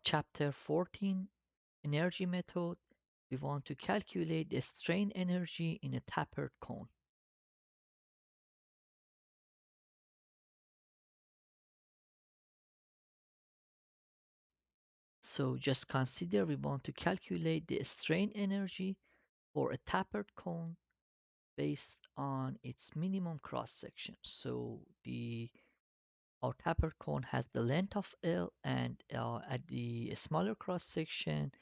Chapter 14, Energy Method. We want to calculate the strain energy in a tapered cone. So just consider we want to calculate the strain energy for a tapered cone based on its minimum cross section. So the our tapered cone has the length of L, and at the smaller cross section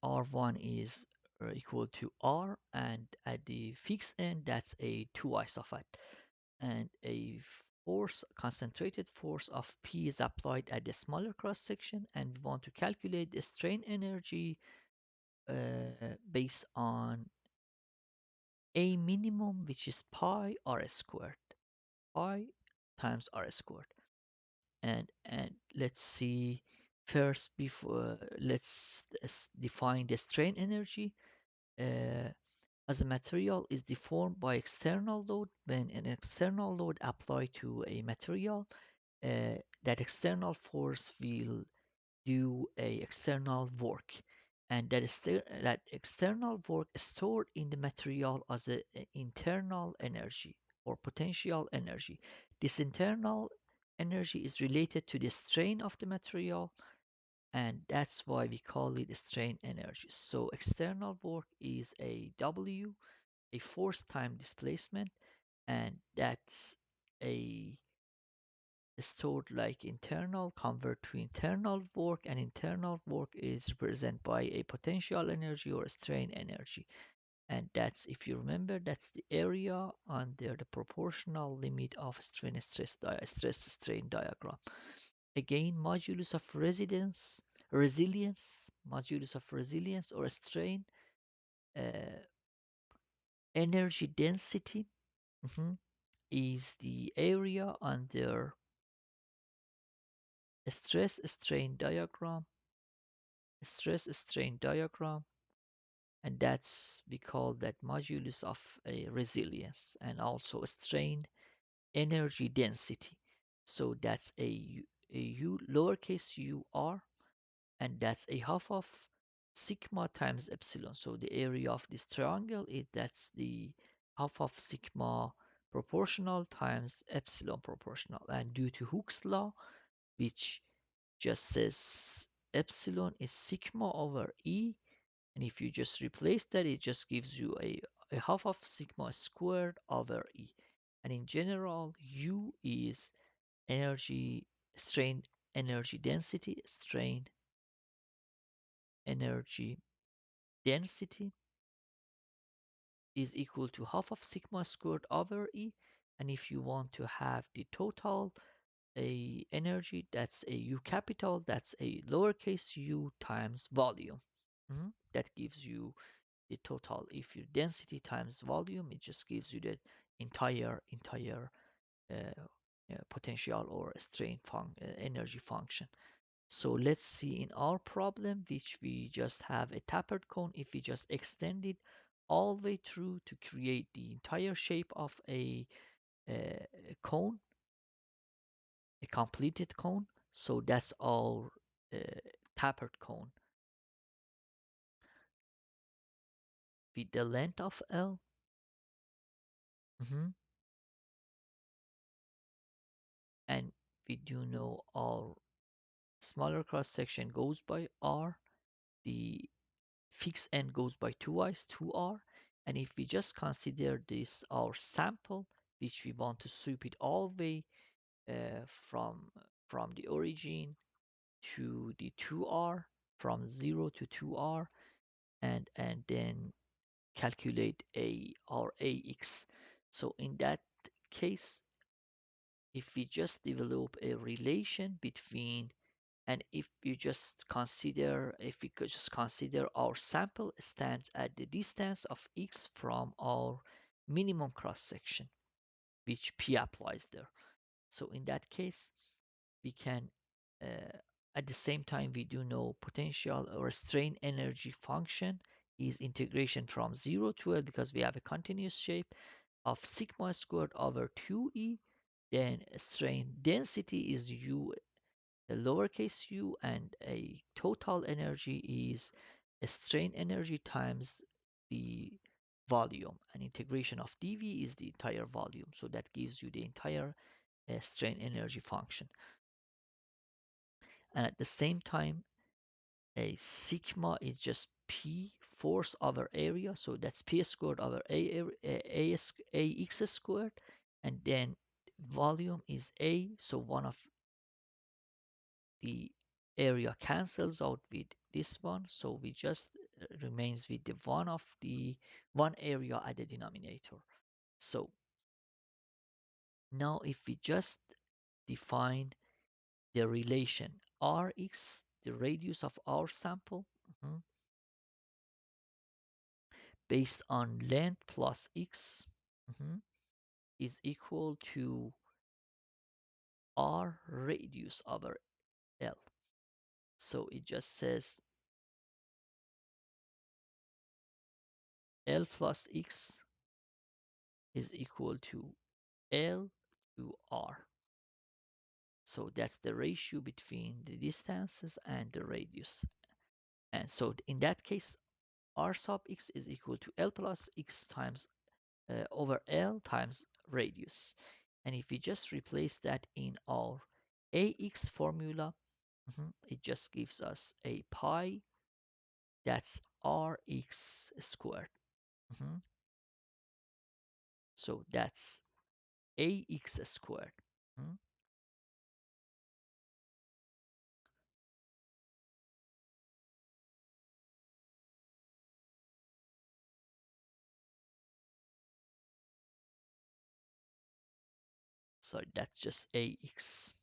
R1 is equal to R, and at the fixed end that's a 2 of it, and a force, concentrated force of P is applied at the smaller cross section, and we want to calculate the strain energy based on a minimum, which is pi r squared, pi times r squared. And let's see, first, before let's define the strain energy. uh, as a material is deformed by external load. When an external load applied to a material, that external force will do a external work, and that external work is stored in the material as a internal energy or potential energy. This internal energy is related to the strain of the material, and that's why we call it strain energy. So external work is a W, a force time displacement, and that's a stored like internal, convert to internal work, and internal work is represented by a potential energy or a strain energy. And that's, if you remember, that's the area under the proportional limit of stress strain diagram. Again, modulus of resilience, modulus of resilience or strain, uh, energy density, mhm, is the area under a stress strain diagram, and that's, we call that modulus of a resilience, and also a strain energy density. So that's a u lowercase u r, and that's a half of sigma times epsilon. So the area of this triangle is, that's the half of sigma proportional times epsilon proportional. And due to Hooke's law, which just says epsilon is sigma over E, and if you just replace that, it just gives you a half of sigma squared over E. And in general, U is energy, strain energy density, strain energy density is equal to half of sigma squared over E. And if you want to have the total a energy, that's a U capital, that's a lowercase u times volume. That gives you the total. If your density times volume, it just gives you the entire potential or strain energy function. So let's see in our problem, which we just have a tapered cone. If we just extend it all the way through to create the entire shape of a cone, a completed cone. So that's our uh, tapered cone with the length of L. Mhm. And we do know our smaller cross section goes by R, the fixed end goes by 2r. And if we just consider this our sample, which we want to sweep it all the way from the origin to the 2r, from 0 to 2r, and then calculate a our ax. So in that case, if we just develop a relation between, and if we could just consider our sample stands at the distance of x from our minimum cross section, which P applies there. So in that case, we can, at the same time, we do know potential or strain energy function is integration from 0 to L, because we have a continuous shape of sigma squared over 2e. Then strain density is U, the lowercase u, and a total energy is a strain energy times the volume, and integration of dv is the entire volume, so that gives you the entire strain energy function. And at the same time, a sigma is just p force over area, so that's p squared over ax squared, and then volume is a, so one of the area cancels out with this one, so we just remains with the one of the one area at the denominator. So now if we just define the relation Rx, the radius of our sample, mhm, based on length plus x, mhm, is equal to R radius over L. So it just says L plus x is equal to L to R. So that's the ratio between the distances and the radius. And so in that case, R sub x is equal to L plus x times over L times radius. And if we just replace that in our AX formula, it just gives us a pi, that's Rx squared. Mhm. So that's AX squared. Mhm. So that's just AX.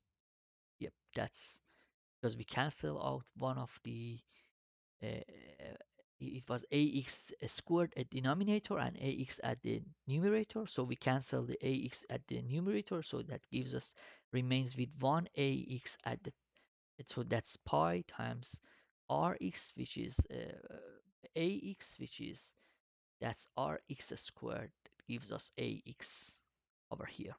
Yep, that's because we cancel out one of the it was ax squared at denominator and ax at the numerator, so we cancel the ax at the numerator, so that gives us remains with one ax at the, so that's pi times rx, which is ax, which is that's rx squared, gives us ax over here.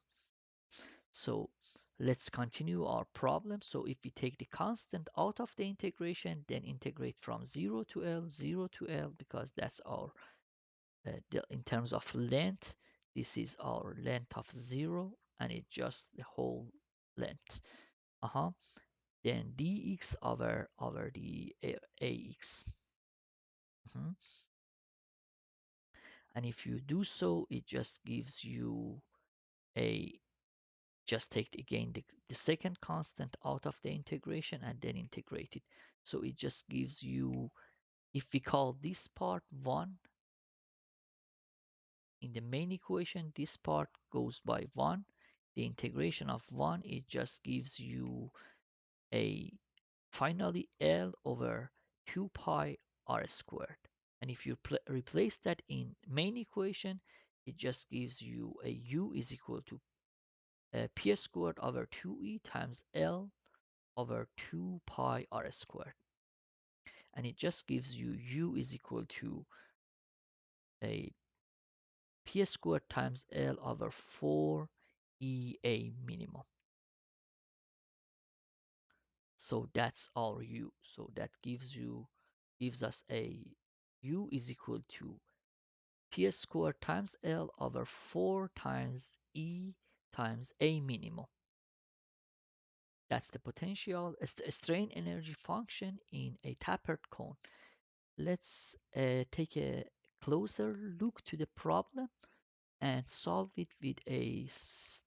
So let's continue our problem. So if we take the constant out of the integration, then integrate from 0 to L, 0 to L, because that's our, in terms of length, this is our length of 0, and it's just the whole length. Then dx over the ax. Mhm. And if you do so, it just gives you a, just take again the second constant out of the integration and then integrate it. So it just gives you, if we call this part 1 in the main equation, this part goes by 1. The integration of 1, it just gives you a finally L over 2 pi r squared. And if you replace that in main equation, it just gives you a u is equal to p squared over 2e times L over 2 pi r squared. And it just gives you u is equal to a p squared times L over 4 EA minimum. So that's our u. So that gives us a u is equal to p squared times L over 4 times E times A minimum. That's the potential strain energy function in a tapered cone. Let's take a closer look to the problem and solve it with a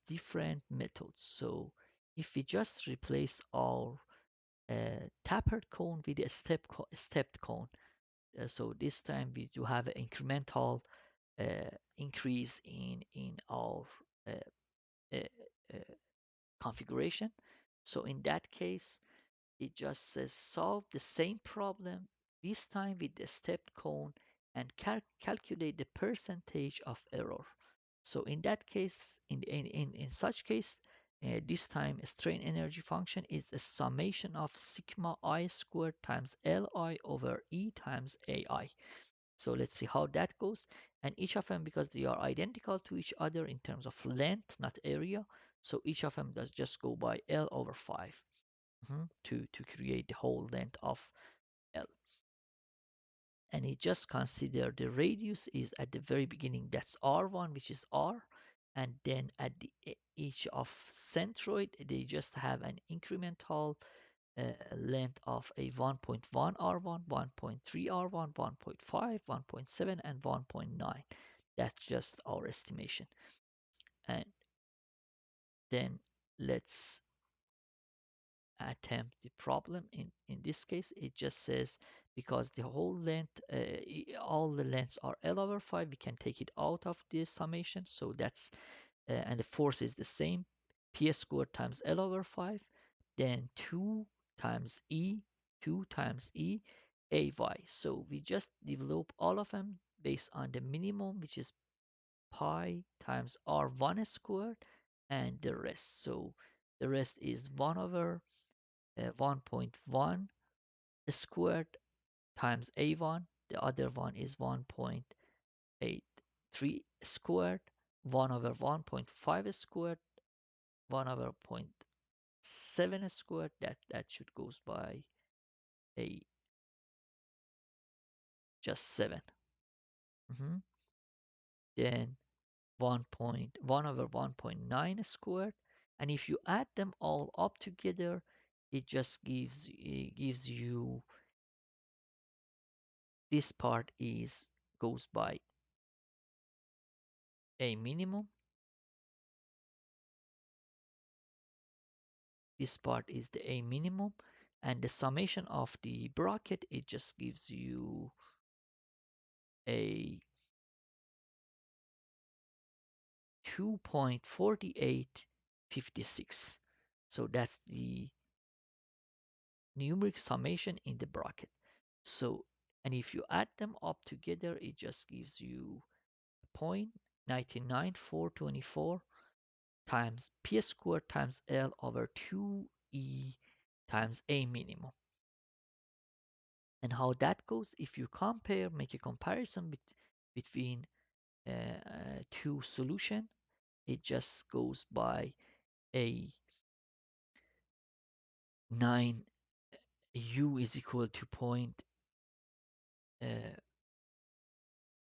different method. So if we just replace our tapered cone with a stepped cone, so this time we do have an incremental increase in our uh, uh, uh, configuration. So in that case, it just says solve the same problem, this time with the stepped cone, and calculate the percentage of error. So in that case, in such case, this time strain energy function is a summation of sigma I squared times Li over E times Ai. So let's see how that goes. And each of them, because they are identical to each other in terms of length, not area, so each of them does just go by L over 5. to create the whole length of L. And it just consider the radius is at the very beginning, that's R1, which is R, and then at the each of centroid, they just have an incremental length of a 1.1 R1, 1.3 R1, 1.5, 1.7, and 1.9. That's just our estimation. And then let's attempt the problem. In this case, it just says because the whole length, all the lengths are L over 5, we can take it out of the summation. So that's, and the force is the same, P squared times L over 5, then 2 times E, 2 times E, AY. So we just develop all of them based on the minimum, which is pi times R1 squared, and the rest. So the rest is 1 over 1.1 squared times A1. The other one is 1.83 squared, 1 over 1.5 squared, 1 over 0.7 squared. That should goes by a just 7. Mhm. Then 1.1 over 1.9 squared. And if you add them all up together, it gives you, this part is goes by a minimum. This part is the a minimum, and the summation of the bracket, it just gives you a 2.4856. So that's the numeric summation in the bracket. So, and if you add them up together, it just gives you 0.99424 times p squared times L over 2e times a minimum. And how that goes, if you compare, make a comparison between two solution, it just goes by a 9 u is equal to point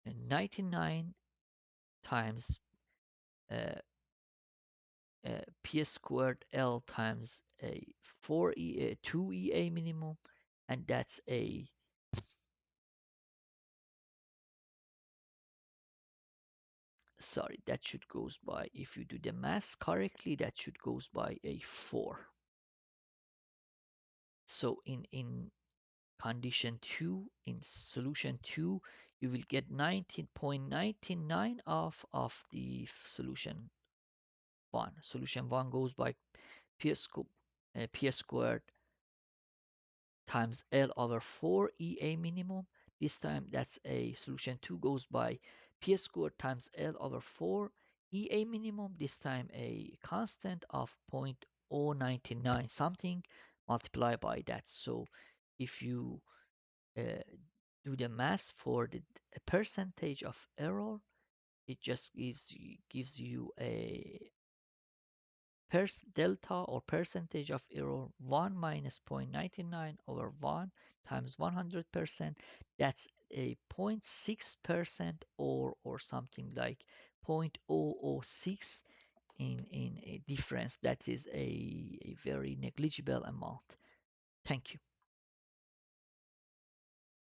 99 times uh, p squared L times a 4e 2ea minimum, and that's a, sorry, that should goes by, if you do the math correctly, that should goes by a 4. So in condition 2, in solution 2, you will get 19.99 of the solution 1. Solution 1 goes by p, p squared times L over 4 EA minimum. This time that's a solution 2 goes by P squared times L over 4 EA minimum. This time a constant of 0.099 something multiplied by that. So if you uh, do the math for the percentage of error, it just gives you a delta or percentage of error 1 minus 0.99 over 1 times 100%. That's a 0.6% or something like 0.006 in a difference. That is a very negligible amount. Thank you.